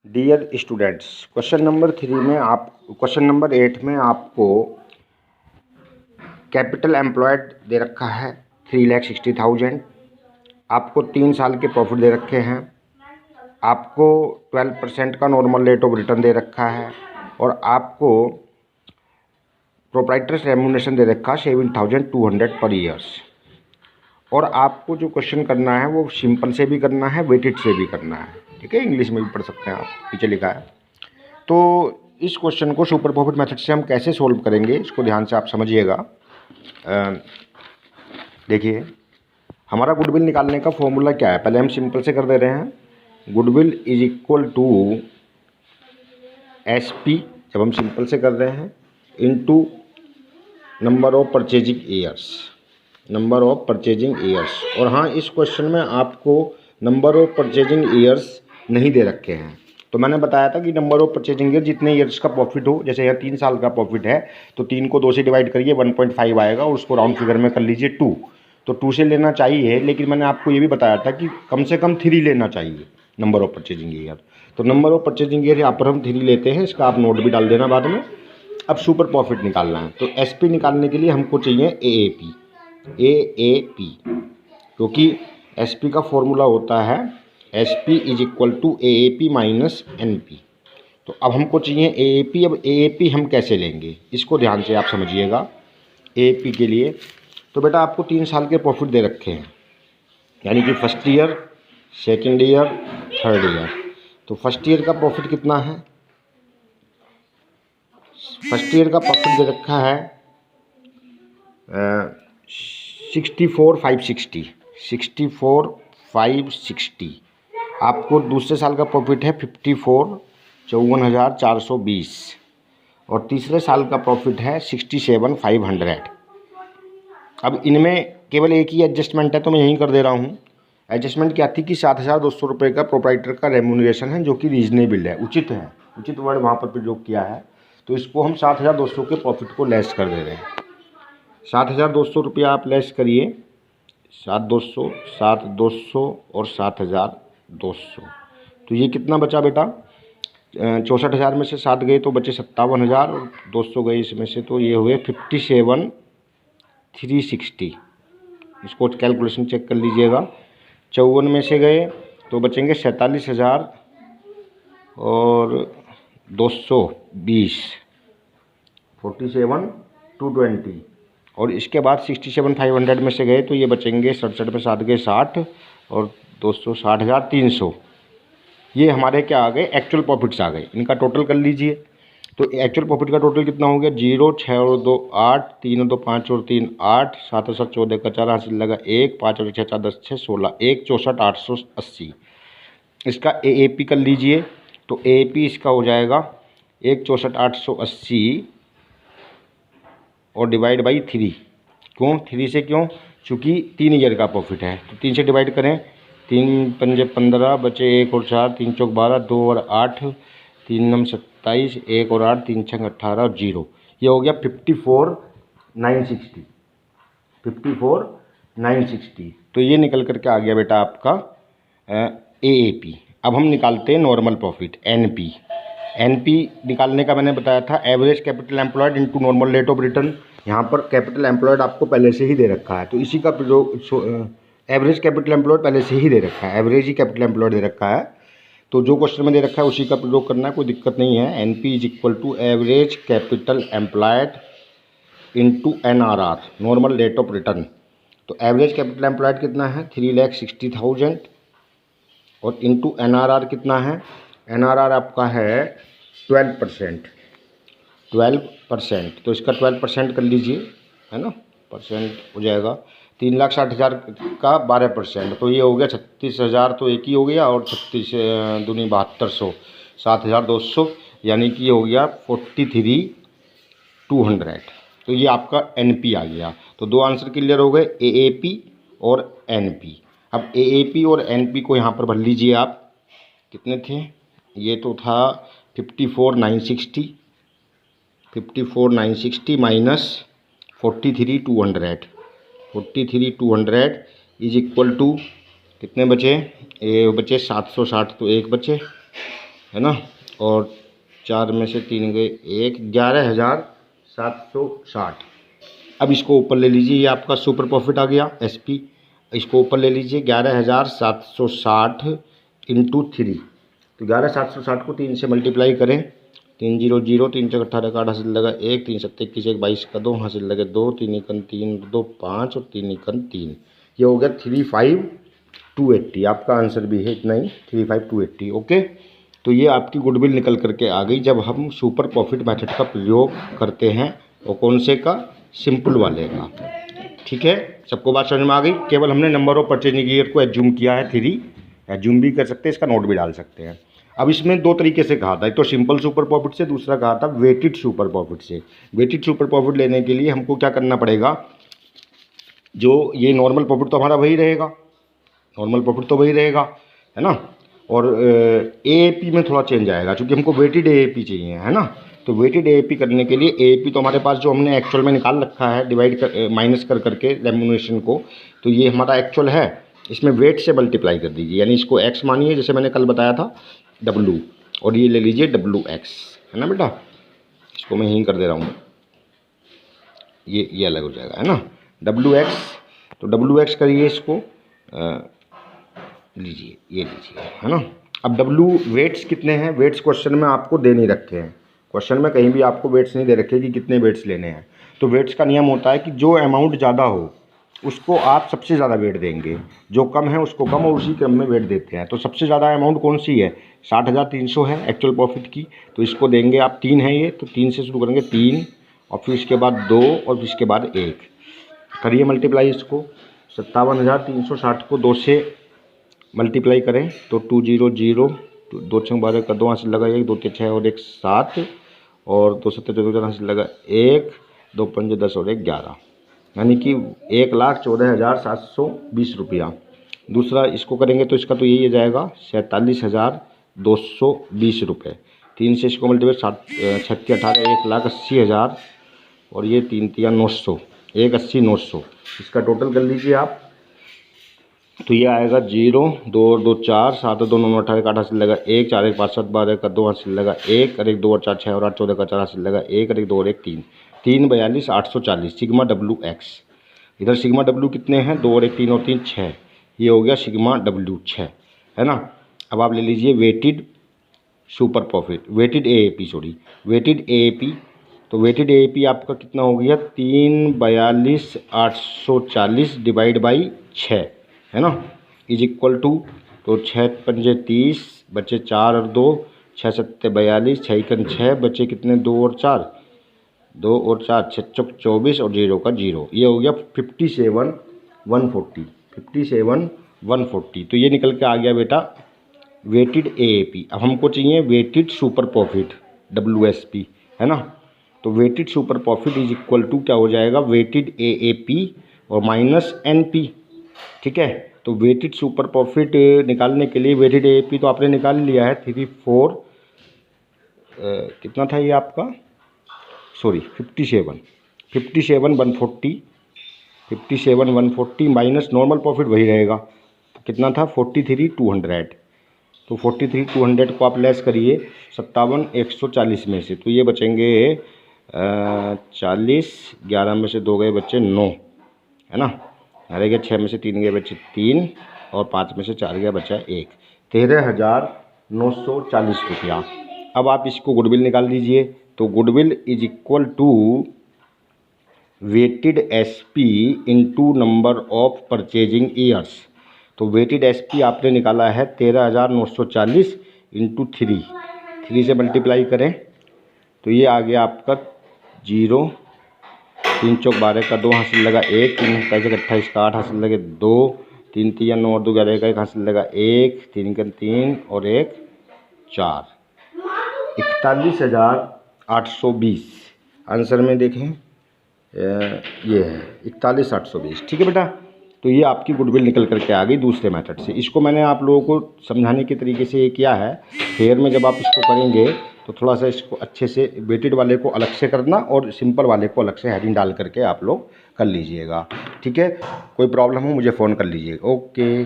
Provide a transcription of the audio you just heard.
Dear students, question number 8 में आपको capital employed दे रखा है 3,60,000। आपको 3 साल के प्रॉफिट दे रखे हैं। आपको 12% का नॉर्मल रेट ऑफ रिटर्न दे रखा है और आपको प्रोप्राइटर्स रेम्यूनरेशन दे रखा है 7,200 पर ईयर्स। और आपको जो क्वेश्चन करना है वो सिंपल से भी करना है, वेटेड से भी करना है। ठीक है, इंग्लिश में भी पढ़ सकते हैं आप, नीचे लिखा है। तो इस क्वेश्चन को सुपर प्रॉफिट मेथड से हम कैसे सोल्व करेंगे, इसको ध्यान से आप समझिएगा। देखिए, हमारा गुडविल निकालने का फॉर्मूला क्या है, पहले हम सिंपल से कर दे रहे हैं। Goodwill is equal to SP, जब हम सिंपल से कर रहे हैं, into number of purchasing years. और हाँ, इस क्वेश्चन में आपको नंबर ऑफ परचेजिंग ईयर्स नहीं दे रखे हैं। तो मैंने बताया था कि नंबर ऑफ परचेजिंग ईयर जितने ईयर्स का प्रॉफिट हो, जैसे यहाँ 3 साल का प्रॉफिट है तो 3 को 2 से डिवाइड करिए, 1.5 आएगा और उसको राउंड फिगर में कर लीजिए 2। तो 2 से लेना चाहिए, लेकिन मैंने आपको ये भी बताया था कि कम से कम 3 लेना चाहिए नंबर ऑफ परचेजिंग ईयर। तो नंबर ऑफ परचेजिंग ईयर यहाँ पर हम 3 लेते हैं, इसका आप नोट भी डाल देना बाद में। अब सुपर प्रॉफिट निकालना है, तो SP निकालने के लिए हमको चाहिए AAP, क्योंकि SP का फॉर्मूला होता है SP is equal to AAP minus NP। तो अब हमको चाहिए AAP। अब AAP हम कैसे लेंगे, इसको ध्यान से आप समझिएगा। AAP के लिए तो बेटा आपको 3 साल के प्रॉफिट दे रखे हैं, यानी कि first year, second year, third year. तो फर्स्ट ईयर का प्रॉफिट कितना है, फर्स्ट ईयर का प्रॉफिट दे रखा है 64,560। आपको दूसरे साल का प्रॉफिट है 54,54,420 और तीसरे साल का प्रॉफिट है 67,500। अब इनमें केवल एक ही एडजस्टमेंट है, तो मैं यहीं कर दे रहा हूँ। एडजस्टमेंट क्या थी कि 7,200 रुपये का प्रोप्राइटर का रेम्यूनरेशन है, जो कि रीजनेबल है, उचित है। उचित वर्ड वहाँ पर प्रयोग किया है, तो इसको हम 7,200 के प्रॉफिट को लेस कर दे रहे हैं। 7,200 रुपया आप लेस करिए, 7,200, 7,200 और 7,200। तो ये कितना बचा बेटा, 64,000 में से 7 गए तो बचे 57,000 और 200 गए इसमें से, तो ये हुए 57,360। इसको कैलकुलेशन चेक कर लीजिएगा। 54 में से गए तो बचेंगे 47,000 और 220, 47,220। और इसके बाद 67,500 में से गए तो ये बचेंगे 67 में 7 गए 60 और 200, 60,300। ये हमारे क्या आ गए, एक्चुअल प्रॉफिट्स आ गए। इनका टोटल कर लीजिए। तो एक्चुअल प्रॉफिट का टोटल कितना हो गया, 0, 6 और 2 8, 3 और 2 5 और 3 8, 7 और 7 14 का 4 हासिल लगा 1, 5 और 6 4 10 6 16, 1 64,880। इसका AAP कर लीजिए, तो AAP इसका हो जाएगा 1 64,880 और डिवाइड बाई 3। क्यों 3 से, क्यों, चूँकि 3 ईयर का प्रॉफिट है, तो 3 से डिवाइड करें, 3 पंजे 15, बचे 1 और 4, 3 चौक 12, 2 और 8, 3 नम 27, 1 और 8, 3 छंग 18 और 0। ये हो गया 54,960, 54,960। तो ये निकल करके आ गया बेटा आपका AAP। अब हम निकालते हैं नॉर्मल प्रॉफिट, NP निकालने का मैंने बताया था, average capital employed into normal rate of return. यहाँ पर कैपिटल एम्प्लॉयड आपको पहले से ही दे रखा है, तो इसी का प्रयोग, एवरेज कैपिटल एम्प्लॉयड पहले से ही दे रखा है, एवरेज ही कैपिटल एम्प्लॉयड दे रखा है। तो जो क्वेश्चन में दे रखा है उसी का प्रयोग करना है, कोई दिक्कत नहीं है। NP is equal to average capital employed into NRR, normal rate of return. तो एवरेज कैपिटल एम्प्लॉयड कितना है, 3,60,000 और इंटू NRR कितना है, NRR आपका है 12%। तो इसका 12% कर लीजिए, है ना, परसेंट हो जाएगा। 3,60,000 का 12%, तो ये हो गया 36,000, तो एक ही हो गया, और 36 दूनी 7200, 7,200, यानी कि ये हो गया 43,200। तो ये आपका NP आ गया। तो 2 आंसर क्लियर हो गए, AAP और NP। अब AAP और NP को यहाँ पर भर लीजिए आप, कितने थे, ये तो था 54,960 माइनस 43,200 इज इक्वल टू कितने बचे, ये बचे 760, तो एक बचे है ना, और 4 में से 3 गए 1, 11,760। अब इसको ऊपर ले लीजिए, ये आपका सुपर प्रॉफिट आ गया SP। इसको ऊपर ले लीजिए 11,760 इंटू 3। तो 11,760 को 3 से मल्टीप्लाई करें, 3 0 0, 3 चौक 18 का 8 हासिल लगा 1, 3 7 21 1 22 का 2 हासिल लगे 2, 3 एकन 3 2 5 और 3 एकन 3। ये हो गया 35,280। आपका आंसर भी है इतना ही, 35,280। ओके, तो ये आपकी गुडविल निकल करके आ गई जब हम सुपर प्रॉफिट मेथड का प्रयोग करते हैं। और कौन से का? सिंपल वाले का। ठीक है, सबको बात समझ में आ गई। केवल हमने नंबर ऑफ परचेजिंग ईयर को एज्यूम किया है 3, एज्यूम भी कर सकते हैं, इसका नोट भी डाल सकते हैं। अब इसमें 2 तरीके से कहा था, एक तो सिंपल सुपर प्रॉफिट से, दूसरा कहा था वेटेड सुपर प्रॉफिट से। वेटेड सुपर प्रॉफिट लेने के लिए हमको क्या करना पड़ेगा, जो ये नॉर्मल प्रॉफिट तो हमारा वही रहेगा, नॉर्मल प्रॉफिट तो वही रहेगा, है ना। और AAP में थोड़ा चेंज आएगा, क्योंकि हमको वेटेड AAP चाहिए, है ना। तो वेटेड AAP करने के लिए AAP तो हमारे पास जो हमने एक्चुअल में निकाल रखा है, डिवाइड कर माइनस कर करके रेम्यूनरेशन को, तो ये हमारा एक्चुअल है, इसमें वेट से मल्टीप्लाई कर दीजिए, यानी इसको x मानिए, जैसे मैंने कल बताया था W, और ये ले लीजिए WX, है ना बेटा। इसको मैं यहीं कर दे रहा हूँ, ये अलग हो जाएगा, है ना, WX। तो WX करिए, इसको लीजिए, ये लीजिए, है ना। अब वेट्स कितने हैं? वेट्स क्वेश्चन में आपको दे नहीं रखे हैं, क्वेश्चन में कहीं भी आपको वेट्स नहीं दे रखे कि कितने वेट्स लेने हैं। तो वेट्स का नियम होता है कि जो अमाउंट ज़्यादा हो उसको आप सबसे ज़्यादा वेट देंगे, जो कम है उसको कम, और उसी क्रम में वेट देते हैं। तो सबसे ज़्यादा अमाउंट कौन सी है? 60,300 है एक्चुअल प्रॉफिट की, तो इसको देंगे आप 3 है ये, तो 3 से शुरू करेंगे, 3 और फिर इसके बाद 2 और फिर इसके बाद 1, करिए मल्टीप्लाई इसको। 57,360 को 2 से मल्टीप्लाई करें तो 2 0 0, 2 6 12 का 2 हासिल लगा 1, 2 3 6 और 1 7, और 2 7 14 हासिल लगा 1, 2 5 10 और 1 11, यानी कि 1,14,720 रुपया। दूसरा इसको करेंगे तो इसका तो यही आ जाएगा 47,220 रुपये। 3 से इसको मल्टीप्लाई 6 18 1,80,000, और ये 3 3 900, 1,80 900, इसका टोटल कर लीजिए आप। तो ये आएगा 0 2 2 4 7 2 9 18 का 8 हासिल लगा 1, 4 1 5 7 12 का 2 हासिल लगा 1, और 1 2 और 4 6 और 8 14 का 4 हासिल लगा 1, और 1 2 और 1 3, 3 42 840 सिग्मा WX। इधर सिग्मा W कितने हैं? 2 और 1 3 और 3 6, ये हो गया सिग्मा W 6, है ना। अब आप ले लीजिए weighted super profit, weighted AAP, sorry weighted AAP। तो वेटेड AAP आपका कितना हो गया? 3 42 840 डिवाइड बाई 6, है ना, इज इक्वल टू, तो 6 पंजे 30, बचे 4 और 2, 6 सत्ते 42, 6 एकन 6, बचे कितने? 2 और 4, 2 और 4 6 चौक 24 और 0 का 0, ये हो गया 57,140, 57,140। तो ये निकल के आ गया बेटा वेटेड AAP। अब हमको चाहिए वेटेड सुपर प्रॉफिट WSP, है ना। तो weighted super profit is equal to क्या हो जाएगा? वेटेड AAP और माइनस NP, ठीक है। तो वेटेड सुपर प्रॉफिट निकालने के लिए वेटेड AAP तो आपने निकाल लिया है, 34 कितना था ये आपका, सॉरी 57,140, 57,140 माइनस नॉर्मल प्रॉफिट वही रहेगा, कितना था? 43,200। तो 43,200 को आप लेस करिए 57,140 में से, तो ये बचेंगे 40, 11 में से 2 गए बच्चे 9, है ना, रह गया 6 में से 3 गए बच्चे 3, और 5 में से 4 गया बचा 1, 13,940 रुपया। अब आप इसको गुडविल निकाल लीजिए, तो goodwill is equal to weighted SP into number of purchasing years. तो वेटेड SP आपने निकाला है 13,940 इंटू 3 से मल्टीप्लाई करें तो ये आ गया आपका 0, 3 चौक 12 का 2 हासिल लगा 1, 3 पैसे 28 का 8 हासिल लगे 2, 3 3 9 और 2 11 का 1 हासिल लगा 1, 3 का 3 और 1 4, 41,820। आंसर में देखें ये है 41,820, ठीक है बेटा। तो ये आपकी गुडविल निकल करके आ गई दूसरे मेथड से। इसको मैंने आप लोगों को समझाने के तरीके से ये किया है। फेयर में जब आप इसको करेंगे तो थोड़ा सा इसको अच्छे से वेटेड वाले को अलग से करना और सिंपल वाले को अलग से हेडिंग डाल करके आप लोग कर लीजिएगा, ठीक है। कोई प्रॉब्लम हो मुझे फ़ोन कर लीजिएगा, ओके।